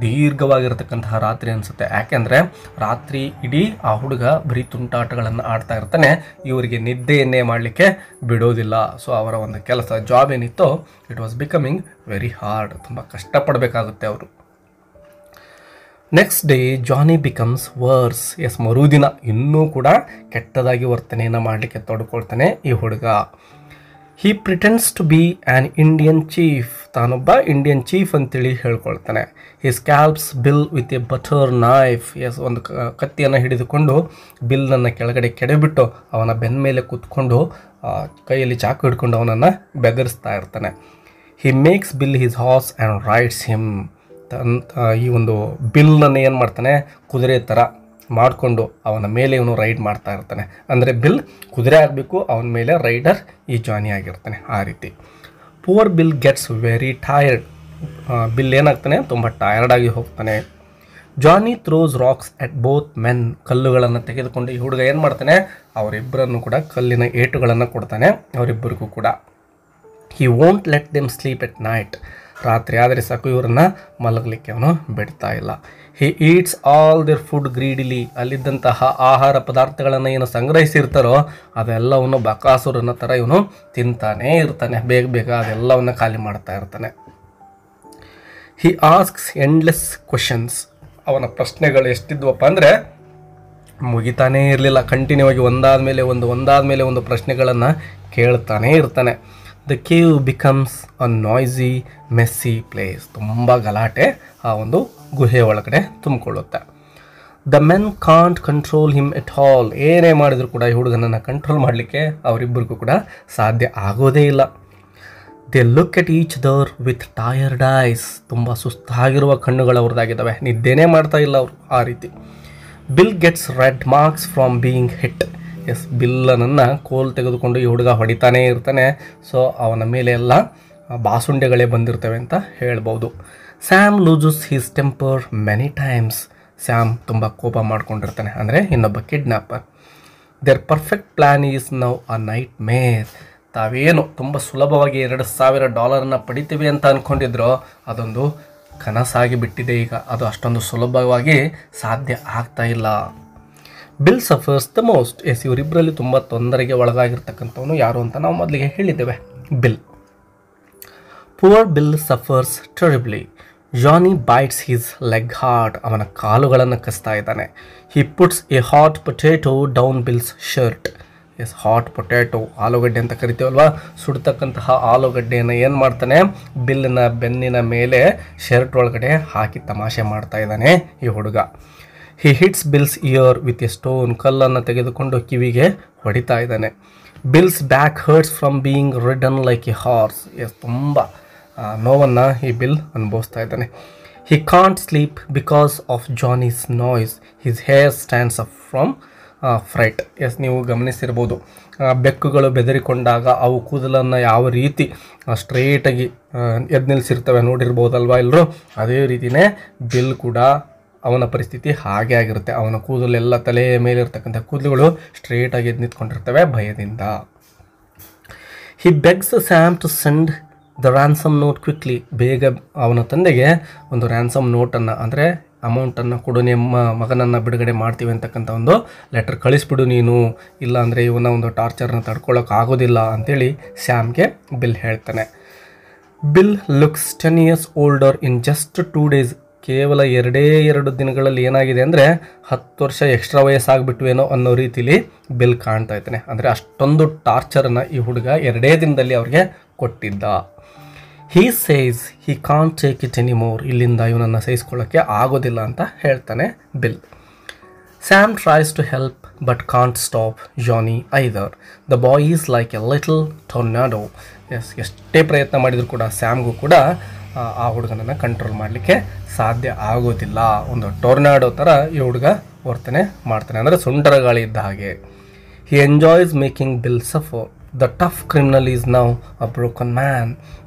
ದೀರ್ಘವಾಗಿರ್ತಕ್ಕಂತಹ ರಾತ್ರಿ ಅನಿಸುತ್ತೆ. ಯಾಕೆಂದರೆ ರಾತ್ರಿ ಇಡೀ ಆ ಹುಡುಗ ಬರೀ ತುಂಟಾಟಗಳನ್ನು ಆಡ್ತಾ ಇರ್ತಾನೆ. ಇವರಿಗೆ ನಿದ್ದೆಯನ್ನೇ ಮಾಡಲಿಕ್ಕೆ ಬಿಡೋದಿಲ್ಲ. ಸೊ ಅವರ ಒಂದು ಕೆಲಸ, ಜಾಬ್ ಏನಿತ್ತೋ, it was becoming very hard. ತುಂಬ ಕಷ್ಟಪಡಬೇಕಾಗುತ್ತೆ ಅವರು. Next day Johnny becomes worse. ಮರುದಿನ ಇನ್ನೂ ಕೂಡ ಕೆಟ್ಟದಾಗಿ ವರ್ತನೆಯನ್ನು ಮಾಡಲಿಕ್ಕೆ ತೊಡ್ಕೊಳ್ತಾನೆ ಈ ಹುಡುಗ. He pretends to be an Indian chief. ತಾನೊಬ್ಬ ಇಂಡಿಯನ್ ಚೀಫ್ ಅಂತೇಳಿ ಹೇಳ್ಕೊಳ್ತಾನೆ. He scalps Bill with a butter knife. ಒಂದು ಕತ್ತಿಯನ್ನು ಹಿಡಿದುಕೊಂಡು ಬಿಲ್ನನ್ನು ಕೆಳಗಡೆ ಕೆಡಬಿಟ್ಟು ಅವನ ಬೆನ್ನ ಮೇಲೆ ಕೂತ್ಕೊಂಡು ಕೈಯಲ್ಲಿ ಚಾಕು ಹಿಡ್ಕೊಂಡು ಅವನನ್ನು ಬೆದರಿಸ್ತಾ ಇರ್ತಾನೆ. He makes bill his horse and rides him. ಈ ಒಂದು ಬಿಲ್ನನ್ನು ಏನು ಮಾಡ್ತಾನೆ, ಕುದುರೆ ಥರ ಮಾಡಿಕೊಂಡು ಅವನ ಮೇಲೆ ಇವನು ರೈಡ್ ಮಾಡ್ತಾ ಇರ್ತಾನೆ. ಅಂದರೆ ಬಿಲ್ ಕುದುರೆ ಆಗಬೇಕು, ಅವನ ಮೇಲೆ ರೈಡರ್ ಈ ಜಾನಿ ಆಗಿರ್ತಾನೆ. ಆ ರೀತಿ poor Bill gets very tired. Bill ಏನಾಗ್ತಾನೆ, ತುಂಬ ಟಯರ್ಡಾಗಿ ಹೋಗ್ತಾನೆ. Johnny throws rocks at both men. ಕಲ್ಲುಗಳನ್ನು ತೆಗೆದುಕೊಂಡು ಈ ಹುಡುಗ ಏನು ಮಾಡ್ತಾನೆ, ಅವರಿಬ್ಬರನ್ನು ಕೂಡ ಕಲ್ಲಿನ ಏಟುಗಳನ್ನು ಕೊಡ್ತಾನೆ ಅವರಿಬ್ಬರಿಗೂ ಕೂಡ. He won't let them sleep at night. ರಾತ್ರಿ ಆದರೆ ಸಾಕು ಇವರನ್ನು ಮಲಗಲಿಕ್ಕೆ ಅವನು ಬಿಡ್ತಾ ಇಲ್ಲ. ಹಿ ಈಟ್ಸ್ ಆಲ್ ದೇರ್ ಫುಡ್ ಗ್ರೀಡಿಲಿ. ಅಲ್ಲಿದ್ದಂತಹ ಆಹಾರ ಪದಾರ್ಥಗಳನ್ನು ಏನು ಸಂಗ್ರಹಿಸಿರ್ತಾರೋ ಅದೆಲ್ಲವನ್ನು ಬಕಾಸುರನ ಥರ ಇವನು ತಿಂತಾನೇ ಇರ್ತಾನೆ. ಬೇಗ ಬೇಗ ಅದೆಲ್ಲವನ್ನು ಖಾಲಿ ಮಾಡ್ತಾ ಇರ್ತಾನೆ. ಹಿ ಆಸ್ಕ್ಸ್ ಎಂಡ್ಲೆಸ್ ಕ್ವಶನ್ಸ್. ಅವನ ಪ್ರಶ್ನೆಗಳು ಎಷ್ಟಿದ್ವಪ್ಪ ಅಂದರೆ ಮುಗಿತಾನೇ ಇರಲಿಲ್ಲ. ಕಂಟಿನ್ಯೂ ಆಗಿ ಒಂದಾದ ಮೇಲೆ ಒಂದು ಪ್ರಶ್ನೆಗಳನ್ನು ಕೇಳ್ತಾನೇ ಇರ್ತಾನೆ. The cave becomes a noisy messy place. ತುಂಬ ಗಲಾಟೆ ಆ ಒಂದು ಗುಹೆ ಒಳಗಡೆ ತುಂಬಿಕೊಳ್ಳುತ್ತೆ. The men can't control him at all. ಏನೇ ಮಾಡಿದರೂ ಕೂಡ ಈ ಹುಡುಗನನ್ನು ಕಂಟ್ರೋಲ್ ಮಾಡಲಿಕ್ಕೆ ಅವರಿಬ್ಬರಿಗೂ ಕೂಡ ಸಾಧ್ಯ ಆಗೋದೇ ಇಲ್ಲ. They look at each other with tired eyes. ತುಂಬ ಸುಸ್ತಾಗಿರುವ ಕಣ್ಣುಗಳು ಅವ್ರದ್ದಾಗಿದ್ದಾವೆ, ನಿದ್ದೆನೇ ಮಾಡ್ತಾ ಇಲ್ಲ ಅವರು. ಆ ರೀತಿ Bill gets red marks from being hit. ಬಿಲ್ಲನನ್ನು ಕೋಲ್ ತೆಗೆದುಕೊಂಡು ಈ ಹುಡುಗ ಹೊಡಿತಾನೇ ಇರ್ತಾನೆ. ಸೊ ಅವನ ಮೇಲೆ ಎಲ್ಲ ಬಾಸುಂಡೆಗಳೇ ಬಂದಿರ್ತವೆ ಅಂತ ಹೇಳ್ಬೋದು. Sam loses his temper many times. Sam ತುಂಬ ಕೋಪ ಮಾಡ್ಕೊಂಡಿರ್ತಾನೆ, ಅಂದರೆ ಇನ್ನೊಬ್ಬ kidnapper. Their perfect plan is now a nightmare. ತಾವೇನು ತುಂಬ ಸುಲಭವಾಗಿ $2,000 ಪಡಿತೀವಿ ಅಂತ ಅಂದ್ಕೊಂಡಿದ್ರೋ ಅದೊಂದು ಕನಸಾಗಿ ಬಿಟ್ಟಿದೆ ಈಗ. ಅದು ಅಷ್ಟೊಂದು ಸುಲಭವಾಗಿ ಸಾಧ್ಯ ಆಗ್ತಾ ಇಲ್ಲ. Bill suffers the most. ಇವರಿಬ್ಬರಲ್ಲಿ ತುಂಬ ತೊಂದರೆಗೆ ಒಳಗಾಗಿರ್ತಕ್ಕಂಥವನು ಯಾರು ಅಂತ ನಾವು ಮೊದಲಿಗೆ ಹೇಳಿದ್ದೇವೆ, Bill. Poor Bill suffers terribly. Johnny bites his leg hard. ಅವನ ಕಾಲುಗಳನ್ನು ಕಸ್ತಾ ಇದ್ದಾನೆ. He puts a hot potato down Bill's shirt. Hot potato, ಆಲೂಗಡ್ಡೆ ಅಂತ ಕರಿತೀವಲ್ವ, ಸುಡ್ತಕ್ಕಂತಹ ಆಲೂಗಡ್ಡೆಯನ್ನು ಏನು ಮಾಡ್ತಾನೆ, ಬಿಲ್ಲಿನ ಬೆನ್ನಿನ ಮೇಲೆ ಶರ್ಟ್ ಒಳಗಡೆ ಹಾಕಿ ತಮಾಷೆ ಮಾಡ್ತಾ ಇದ್ದಾನೆ ಈ ಹುಡುಗ. He hits Bill's ear with a stone. ಕಲ್ಲನ್ನು ತೆಗೆದುಕೊಂಡು ಕಿವಿಗೆ ಹೊಡಿತಾ ಇದ್ದಾನೆ. Bill's back hurts from being ridden like a horse. ತುಂಬ ನೋವನ್ನು ಈ ಬಿಲ್ ಅನುಭವಿಸ್ತಾ ಇದ್ದಾನೆ. He can't sleep because of Johnny's noise. His hair stands up from fright. ನೀವು ಗಮನಿಸಿರ್ಬೋದು, ಬೆಕ್ಕುಗಳು ಬೆದರಿಕೊಂಡಾಗ ಅವು ಕೂದಲನ್ನು ಯಾವ ರೀತಿ ಸ್ಟ್ರೇಟಾಗಿ ಎದ್ದು ನಿಲ್ಲಿಸಿರ್ತವೆ ನೋಡಿರ್ಬೋದಲ್ವ ಎಲ್ಲರೂ. ಅದೇ ರೀತಿಯೇ ಬಿಲ್ ಕೂಡ ಅವನ ಪರಿಸ್ಥಿತಿ ಹಾಗೆ ಆಗಿರುತ್ತೆ. ಅವನ ಕೂದಲೆಲ್ಲ ತಲೆ ಮೇಲಿರ್ತಕ್ಕಂಥ ಕೂದಲುಗಳು ಸ್ಟ್ರೇಟಾಗಿ ಎದ್ದು ನಿಂತ್ಕೊಂಡಿರ್ತವೆ ಭಯದಿಂದ. He begs Sam to send the ransom note quickly. ಬೇಗ ಅವನ ತಂದೆಗೆ ಒಂದು ರ್ಯಾನ್ಸಮ್ ನೋಟನ್ನು ಅಂದರೆ ಅಮೌಂಟನ್ನು ಕೊಡು, ನಿಮ್ಮ ಮಗನನ್ನು ಬಿಡುಗಡೆ ಮಾಡ್ತೀವಿ ಅಂತಕ್ಕಂಥ ಒಂದು ಲೆಟರ್ ಕಳಿಸ್ಬಿಡು ನೀನು, ಇಲ್ಲ ಅಂದರೆ ಇವನ ಒಂದು ಟಾರ್ಚರ್ನ ತಡ್ಕೊಳ್ಳೋಕ್ಕಾಗೋದಿಲ್ಲ ಅಂತೇಳಿ ಸ್ಯಾಮ್ಗೆ ಬಿಲ್ ಹೇಳ್ತಾನೆ. Bill looks 10 years older in just 2 days. ಕೇವಲ 2 ದಿನಗಳಲ್ಲಿ ಏನಾಗಿದೆ ಅಂದರೆ 10 ವರ್ಷ ಎಕ್ಸ್ಟ್ರಾ ವಯಸ್ಸಾಗ್ಬಿಟ್ವೇನೋ ಅನ್ನೋ ರೀತಿಲಿ ಬಿಲ್ ಕಾಣ್ತಾ ಇದ್ದಾನೆ. ಅಂದರೆ ಅಷ್ಟೊಂದು ಟಾರ್ಚರನ್ನು ಈ ಹುಡುಗ 2 ದಿನದಲ್ಲಿ ಅವ್ರಿಗೆ ಕೊಟ್ಟಿದ್ದ. He says he can't take it anymore. ಇಲ್ಲಿಂದ ಇವನನ್ನು ಸಹಿಸ್ಕೊಳ್ಳೋಕ್ಕೆ ಆಗೋದಿಲ್ಲ ಅಂತ ಹೇಳ್ತಾನೆ Bill. Sam tries to help but can't stop Johnny either. The boy is like a little tornado. ಎಷ್ಟೇ ಪ್ರಯತ್ನ ಮಾಡಿದರೂ ಕೂಡ ಸ್ಯಾಮ್ಗೂ ಕೂಡ ಆ ಹುಡುಗನನ್ನು ಕಂಟ್ರೋಲ್ ಮಾಡಲಿಕ್ಕೆ ಸಾಧ್ಯ ಆಗೋದಿಲ್ಲ. ಒಂದು ಟೊರ್ನಾಡೋ ಥರ ಈ ಹುಡುಗ ವರ್ತನೆ ಮಾಡ್ತಾನೆ, ಅಂದರೆ ಸುಂಟರ ಗಾಳಿ ಇದ್ದ ಹಾಗೆ. He enjoys making Bill suffer. The tough criminal is now a broken man.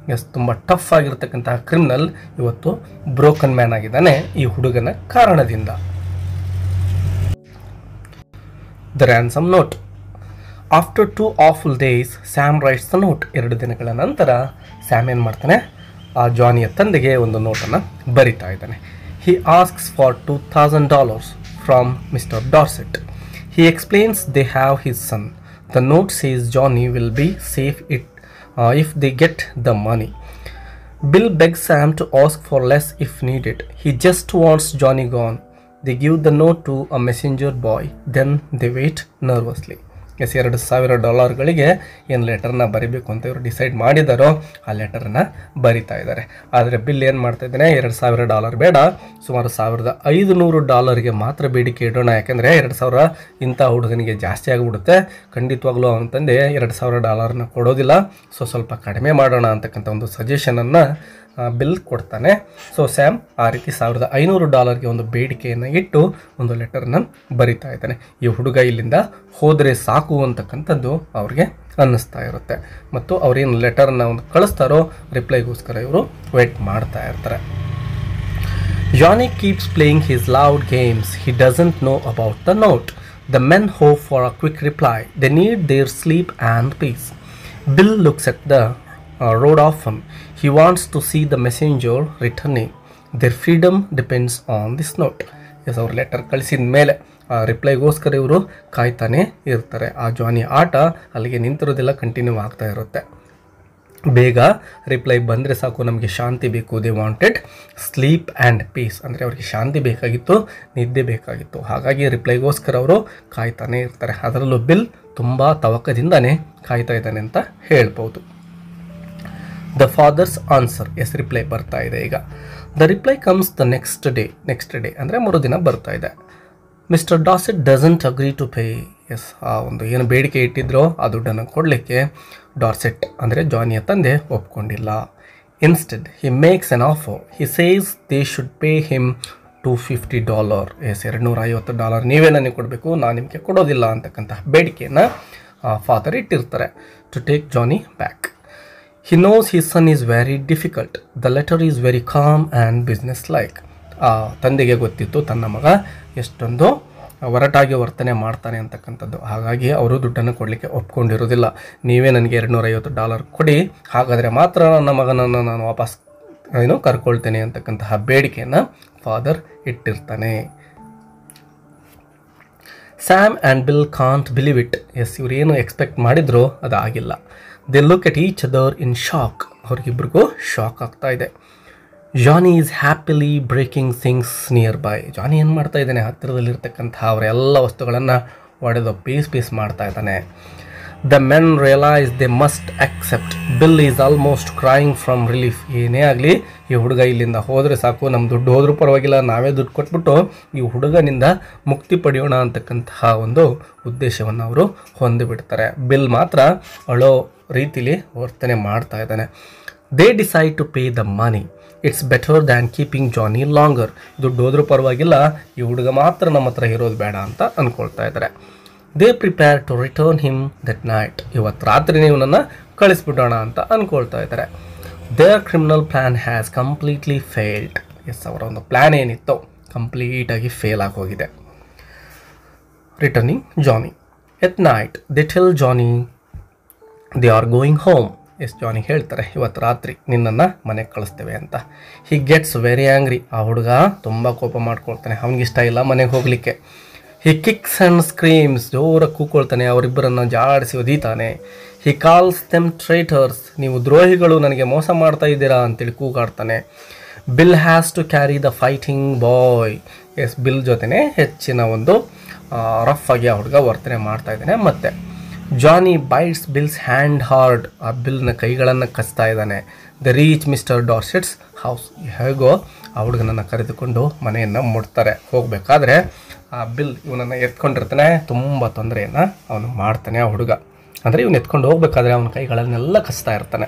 ತುಂಬ ಟಫ್ ಆಗಿರ್ತಕ್ಕಂತಹ ಕ್ರಿಮಿನಲ್ ಇವತ್ತು ಬ್ರೋಕನ್ ಮ್ಯಾನ್ ಆಗಿದ್ದಾನೆ ಈ ಹುಡುಗನ ಕಾರಣದಿಂದ. The ransom note. After 2 awful days Sam writes the note. 2 ದಿನಗಳ ನಂತರ ಸ್ಯಾಮ್ ಏನು ಮಾಡ್ತಾನೆ, ಆ ಜಾನಿಯ ತಂದೆಗೆ ಒಂದು ನೋಟನ್ನು ಬರಿತಾ ಇದ್ದಾನೆ. He asks for $2,000 from mister Dorset. He explains they have his son. The note says Johnny will be safe if they get the money. Bill begs Sam to ask for less if needed. He just wants Johnny gone. They give the note to a messenger boy. Then they wait nervously. $2,000 ಏನು ಲೆಟರ್ನ ಬರಿಬೇಕು ಅಂತ ಇವರು decide ಮಾಡಿದಾರೋ ಆ ಲೆಟರನ್ನು ಬರಿತಾ ಇದ್ದಾರೆ. ಆದರೆ bill ಏನು ಮಾಡ್ತಾ ಇದ್ದಾನೆ, $2,000 ಬೇಡ, ಸುಮಾರು $1,500 ಮಾತ್ರ ಬೇಡಿಕೆ ಇಡೋಣ. ಯಾಕೆಂದರೆ 2,000 ಇಂಥ ಹುಡುಗನಿಗೆ ಜಾಸ್ತಿ ಆಗಿಬಿಡುತ್ತೆ. ಖಂಡಿತವಾಗ್ಲೂ ಅವನ ತಂದೆ $2,000 ಕೊಡೋದಿಲ್ಲ, ಸ್ವಲ್ಪ ಕಡಿಮೆ ಮಾಡೋಣ ಅಂತಕ್ಕಂಥ ಒಂದು ಸಜೆಷನನ್ನು ಬಿಲ್ ಕೊಡ್ತಾನೆ. ಸ್ಯಾಮ್ ಆ ರೀತಿ $1,500 ಒಂದು ಬೇಡಿಕೆಯನ್ನು ಇಟ್ಟು ಒಂದು ಲೆಟರ್ನ ಬರಿತಾ ಇದ್ದಾನೆ. ಈ ಹುಡುಗ ಇಲ್ಲಿಂದ ಹೋದರೆ ಸಾಕು ಅಂತಕ್ಕಂಥದ್ದು ಅವ್ರಿಗೆ ಅನ್ನಿಸ್ತಾ ಇರುತ್ತೆ. ಮತ್ತು ಅವ್ರೇನು ಲೆಟರ್ನ ಒಂದು ಕಳಿಸ್ತಾರೋ ರಿಪ್ಲೈಗೋಸ್ಕರ ಇವರು ವೇಟ್ ಮಾಡ್ತಾ ಇರ್ತಾರೆ. Johnny keeps playing his loud games. He doesn't know about the note. The men hope for a quick reply. They need their sleep and peace. Bill looks at the road often. He wants to see the messenger returning. Their freedom depends on this note. ಅವ್ರು letter ಕಳಿಸಿದ ಮೇಲೆ ರಿಪ್ಲೈಗೋಸ್ಕರ ಇವರು ಕಾಯ್ತಾನೆ ಇರ್ತಾರೆ. ಆ ಜಾನಿ ಆಟ ಅಲ್ಲಿಗೆ ನಿಂತಿರೋದೆಲ್ಲ continue ಆಗ್ತಾ ಇರುತ್ತೆ. ಬೇಗ ರಿಪ್ಲೈ ಬಂದರೆ ಸಾಕು, ನಮಗೆ ಶಾಂತಿ ಬೇಕು. They wanted sleep and peace. ಅಂದರೆ ಅವ್ರಿಗೆ ಶಾಂತಿ ಬೇಕಾಗಿತ್ತು, ನಿದ್ದೆ ಬೇಕಾಗಿತ್ತು. ಹಾಗಾಗಿ ರಿಪ್ಲೈಗೋಸ್ಕರ ಅವರು ಕಾಯ್ತಾನೆ ಇರ್ತಾರೆ. ಅದರಲ್ಲೂ ಬಿಲ್ ತುಂಬ ತವಕದಿಂದನೇ ಕಾಯ್ತಾ ಇದ್ದಾನೆ ಅಂತ ಹೇಳ್ಬೋದು. The fathers answer. ರಿಪ್ಲೈ ಬರ್ತಾ ಇದೆ ಈಗ. The reply comes the next day ಅಂದರೆ ಮರುದಿನ ಬರ್ತಾ ಇದೆ. Mister Dorset doesn't agree to pay. ಆ ಒಂದು ಏನು ಬೇಡಿಕೆ ಇಟ್ಟಿದ್ರೋ ಆ ದುಡ್ಡನ್ನು ಕೊಡಲಿಕ್ಕೆ ಡಾರ್ಸೆಟ್ ಅಂದರೆ ಜಾನಿಯ ತಂದೆ ಒಪ್ಕೊಂಡಿಲ್ಲ. Instead he makes an offer. He says they should pay him $250. $250 ನೀವೇ ನನಗೆ ಕೊಡಬೇಕು, ನಾನು ನಿಮಗೆ ಕೊಡೋದಿಲ್ಲ ಅಂತಕ್ಕಂತಹ ಬೇಡಿಕೆಯನ್ನು ಫಾದರ್ ಇಟ್ಟಿರ್ತಾರೆ to take Johnny back. He knows his son is very difficult. The letter is very calm and business-like. ತಂದೆಗೆ ಗೊತ್ತಿತ್ತು ತನ್ನ ಮಗ ಎಷ್ಟೊಂದು ಒರಟಾಗಿ ವರ್ತನೆ ಮಾಡ್ತಾನೆ ಅಂತಕ್ಕಂಥದ್ದು. ಹಾಗಾಗಿ ಅವರು ದುಡ್ಡನ್ನು ಕೊಡಲಿಕ್ಕೆ ಒಪ್ಕೊಂಡಿರೋದಿಲ್ಲ. ನೀವೇ ನನಗೆ $250 ಕೊಡಿ, ಹಾಗಾದರೆ ಮಾತ್ರ ನನ್ನ ಮಗನನ್ನು ನಾನು ವಾಪಸ್ ಕರ್ಕೊಳ್ತೇನೆ ಅಂತಕ್ಕಂತಹ ಬೇಡಿಕೆಯನ್ನು ಫಾದರ್ ಇಟ್ಟಿರ್ತಾನೆ. Sam and Bill can't believe it. ಇವ್ರು ಏನು ಎಕ್ಸ್ಪೆಕ್ಟ್ ಮಾಡಿದ್ರೋ ಅದು ಆಗಿಲ್ಲ. They look at each other in shock. ಅವ್ರಿಗಿಬ್ರಿಗೂ ಶಾಕ್ ಆಗ್ತಾ ಇದೆ. Johnny is happily breaking things nearby. Johnny ಏನು ಮಾಡ್ತಾ ಇದ್ದಾನೆ, ಹತ್ತಿರದಲ್ಲಿರ್ತಕ್ಕಂಥ ಅವರೆಲ್ಲ ವಸ್ತುಗಳನ್ನು ಒಡೆದು ಪೀಸ್ ಮಾಡ್ತಾ ಇದ್ದಾನೆ. The men realise they must accept. Bill is almost crying from relief. ಏನೇ ಆಗಲಿ ಈ ಹುಡುಗ ಇಲ್ಲಿಂದ ಹೋದರೆ ಸಾಕು, ನಮ್ಮ ದುಡ್ಡು ಹೋದರೂ ಪರವಾಗಿಲ್ಲ, ನಾವೇ ದುಡ್ಡು ಕೊಟ್ಬಿಟ್ಟು ಈ ಹುಡುಗನಿಂದ ಮುಕ್ತಿ ಪಡೆಯೋಣ ಅಂತಕ್ಕಂತಹ ಒಂದು ಉದ್ದೇಶವನ್ನು ಅವರು ಹೊಂದಿಬಿಡ್ತಾರೆ. ಬಿಲ್ ಮಾತ್ರ ಅಳೋ ರೀತಿಲಿ ವರ್ತನೆ ಮಾಡ್ತಾ ಇದ್ದಾನೆ. They decide to pay the money. It's better than keeping Johnny longer. ದುಡ್ಡು ಹೋದ್ರೂ ಪರವಾಗಿಲ್ಲ, ಈ ಹುಡುಗ ಮಾತ್ರ ನಮ್ಮ ಹತ್ರ ಇರೋದು ಬೇಡ ಅಂತ ಅಂದ್ಕೊಳ್ತಾ ಇದ್ದಾರೆ. They prepare to return him that night. ಇವತ್ತು ರಾತ್ರಿ ಇವನನ್ನು ಕಳಿಸ್ಬಿಡೋಣ ಅಂತ ಅಂದ್ಕೊಳ್ತಾ ಇದ್ದಾರೆ. Their criminal plan has completely failed. ಅವರ ಒಂದು ಪ್ಲ್ಯಾನ್ ಏನಿತ್ತು ಕಂಪ್ಲೀಟಾಗಿ ಫೇಲ್ ಆಗಿ ಹೋಗಿದೆ. Returning Johnny. At night they tell Johnny they are going home. Johnny ಹೇಳ್ತಾರೆ ಇವತ್ತು ರಾತ್ರಿ ನಿನ್ನನ್ನು ಮನೆಗೆ ಕಳಿಸ್ತೇವೆ ಅಂತ. He gets very angry. ಆ ಹುಡುಗ ತುಂಬ ಕೋಪ ಮಾಡ್ಕೊಳ್ತಾನೆ, ಅವ್ನಿಗಿಷ್ಟ ಇಲ್ಲ ಮನೆಗೆ ಹೋಗಲಿಕ್ಕೆ. ಹಿ ಕಿಕ್ಸ್ ಆ್ಯಂಡ್ ಸ್ಕ್ರೀಮ್ಸ್, ಜೋರಾಗಿ ಕೂಕೊಳ್ತಾನೆ, ಅವರಿಬ್ಬರನ್ನು ಜಾಡಿಸಿ ಒದೀತಾನೆ. ಹಿ ಕಾಲ್ಸ್ ದೆಮ್ ಟ್ರೈಟರ್ಸ್, ನೀವು ದ್ರೋಹಿಗಳು, ನನಗೆ ಮೋಸ ಮಾಡ್ತಾ ಇದ್ದೀರಾ ಅಂತೇಳಿ ಕೂಗಾಡ್ತಾನೆ. Bill has to carry the fighting boy. Bill ಜೊತೆನೇ ಹೆಚ್ಚಿನ ಒಂದು ರಫ್ ಆಗಿ ಆ ಹುಡುಗ ವರ್ತನೆ ಮಾಡ್ತಾ ಇದ್ದಾನೆ. ಮತ್ತು Johnny bites Bill's hand hard. ಆ ಬಿಲ್ನ ಕೈಗಳನ್ನು ಕಚ್ತಾ ಇದ್ದಾನೆ. They reach Mr Dorset's house. ಹೇಗೋ ಆ ಹುಡುಗನನ್ನು ಕರೆದುಕೊಂಡು ಮನೆಯನ್ನು ಮುಟ್ತಾರೆ. ಹೋಗಬೇಕಾದ್ರೆ ಆ ಬಿಲ್ ಇವನನ್ನು ಎತ್ಕೊಂಡಿರ್ತಾನೆ, ತುಂಬ ತೊಂದರೆಯನ್ನು ಅವನು ಮಾಡ್ತಾನೆ ಆ ಹುಡುಗ. ಅಂದರೆ ಇವನು ಎತ್ಕೊಂಡು ಹೋಗ್ಬೇಕಾದ್ರೆ ಅವನ ಕೈಗಳನ್ನೆಲ್ಲ ಕಚ್ತಾ ಇರ್ತಾನೆ.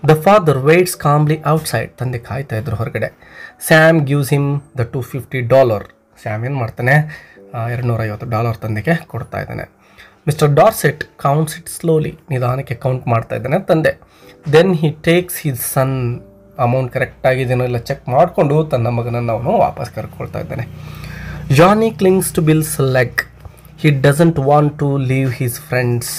The father waits calmly outside. ತಂದೆ ಕಾಯ್ತಾ ಇದ್ರು ಹೊರಗಡೆ. Sam gives him the $250. Sam ಏನು ಮಾಡ್ತಾನೆ, $250 ತಂದೆಗೆ ಕೊಡ್ತಾ ಇದ್ದಾನೆ. Mr Dorset counts it slowly. ನಿಧಾನಕ್ಕೆ ಕೌಂಟ್ ಮಾಡ್ತಾ ಇದ್ದಾನೆ ತಂದೆ. Then he takes his son. Amount ಕರೆಕ್ಟಾಗಿದೆಯೋ ಇಲ್ಲ ಚೆಕ್ ಮಾಡಿಕೊಂಡು ತನ್ನ ಮಗನನ್ನು ಅವನು ವಾಪಸ್ ಕರ್ಕೊಳ್ತಾ ಇದ್ದಾನೆ. Johnny clings to Bill's leg. He doesn't want to leave his friends.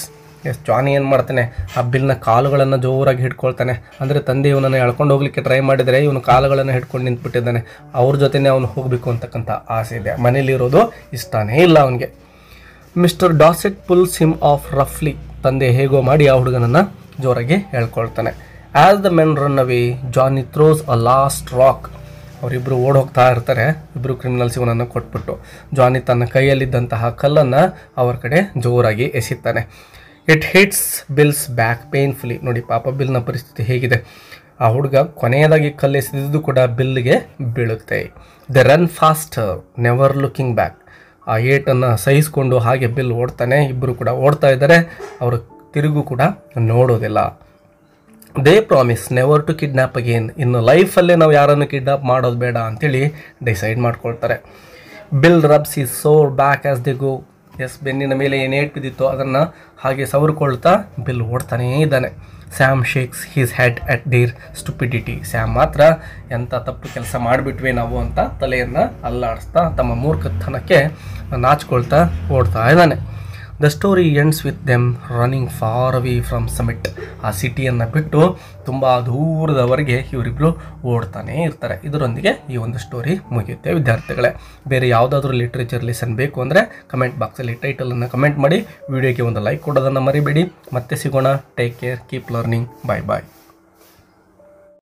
Johnny ಏನು ಮಾಡ್ತಾನೆ, ಆ ಬಿಲ್ನ ಕಾಲುಗಳನ್ನು ಜೋರಾಗಿ ಹಿಡ್ಕೊಳ್ತಾನೆ. ಅಂದರೆ ತಂದೆ ಇವನನ್ನು ಎಳ್ಕೊಂಡು ಹೋಗ್ಲಿಕ್ಕೆ ಟ್ರೈ ಮಾಡಿದರೆ ಇವನು ಕಾಲುಗಳನ್ನು ಹಿಡ್ಕೊಂಡು ನಿಂತ್ಬಿಟ್ಟಿದ್ದಾನೆ. ಅವ್ರ ಜೊತೆನೇ ಅವನು ಹೋಗಬೇಕು ಅಂತಕ್ಕಂಥ ಆಸೆ ಇದೆ. ಮನೇಲಿರೋದು ಇಷ್ಟನೇ ಇಲ್ಲ ಅವನಿಗೆ. Mr Dorset pulls him off ರಫ್ಲಿ. ತಂದೆ ಹೇಗೋ ಮಾಡಿ ಆ ಹುಡುಗನನ್ನು ಜೋರಾಗಿ ಹೇಳ್ಕೊಳ್ತಾನೆ. As the men run away Johnny throws a last rock. ಅವರಿಬ್ಬರು ಓಡ್ ಹೋಗ್ತಾ ಇರ್ತಾರೆ, ಇಬ್ಬರು ಕ್ರಿಮಿನಲ್ಸ್ ಇವನನ್ನು ಕೊಟ್ಬಿಟ್ಟು. ಜಾನಿ ತನ್ನ ಕೈಯಲ್ಲಿದ್ದಂತಹ ಕಲ್ಲನ್ನು ಅವರ ಕಡೆ ಜೋರಾಗಿ ಎಸಿತಾನೆ. It hits Bill's back painfully. ನೋಡಿ ಪಾಪ ಬಿಲ್ನ ಪರಿಸ್ಥಿತಿ ಹೇಗಿದೆ. ಆ ಹುಡುಗ ಕೊನೆಯದಾಗಿ ಕಲ್ಲು ಎಸೆದಿದ್ದು ಕೂಡ ಬಿಲ್ಗೆ ಬೀಳುತ್ತೆ. The run faster never looking back. ಆ ಏಟನ್ನು ಸಹಿಸ್ಕೊಂಡು ಹಾಗೆ ಬಿಲ್ ಓಡ್ತಾನೆ. ಇಬ್ಬರು ಕೂಡ ಓಡ್ತಾ ಇದ್ದಾರೆ, ಅವರು ತಿರುಗು ಕೂಡ ನೋಡೋದಿಲ್ಲ. They promise never to kidnap again. ಇನ್ನು ಲೈಫಲ್ಲೇ ನಾವು ಯಾರನ್ನು ಕಿಡ್ನಾಪ್ ಮಾಡೋದು ಬೇಡ ಅಂಥೇಳಿ ಡಿಸೈಡ್ ಮಾಡ್ಕೊಳ್ತಾರೆ. Bill rubs his sore back as they go. ಬೆನ್ನಿನ ಮೇಲೆ ಏನು ಏಟ್ ಬಿದ್ದಿತ್ತೋ ಅದನ್ನು ಹಾಗೆ ಸವರ್ಕೊಳ್ತಾ ಬಿಲ್ ಓಡ್ತಾನೇ ಇದ್ದಾನೆ. Sam shakes his head at their stupidity. Sam ಮಾತ್ರ ಎಂಥ ತಪ್ಪು ಕೆಲಸ ಮಾಡಿಬಿಟ್ವಿ ನಾವು ಅಂತ ತಲೆಯನ್ನು ಅಲ್ಲಾಡಿಸ್ತಾ ತಮ್ಮ ಮೂರ್ಖತನಕ್ಕೆ ನಾಚ್ಕೊಳ್ತಾ ಓಡ್ತಾ ಇದ್ದಾನೆ. The story ends with them running far away from summit. ಆ ಸಿಟಿಯನ್ನು ಬಿಟ್ಟು ತುಂಬ ದೂರದವರೆಗೆ ಇವರಿಬ್ಬರು ಓಡ್ತಾನೇ ಇರ್ತಾರೆ. ಇದರೊಂದಿಗೆ ಈ ಒಂದು ಸ್ಟೋರಿ ಮುಗಿಯುತ್ತೆ ವಿದ್ಯಾರ್ಥಿಗಳೇ. ಬೇರೆ ಯಾವುದಾದ್ರೂ ಲಿಟ್ರೇಚರ್ ಲೆಸನ್ ಬೇಕು ಅಂದರೆ ಕಮೆಂಟ್ ಬಾಕ್ಸಲ್ಲಿ ಟೈಟಲನ್ನು ಕಮೆಂಟ್ ಮಾಡಿ, ವಿಡಿಯೋಗೆ ಒಂದು ಲೈಕ್ ಕೊಡೋದನ್ನು ಮರಿಬೇಡಿ. ಮತ್ತೆ ಸಿಗೋಣ. Take care, keep learning. Bye ಬಾಯ್.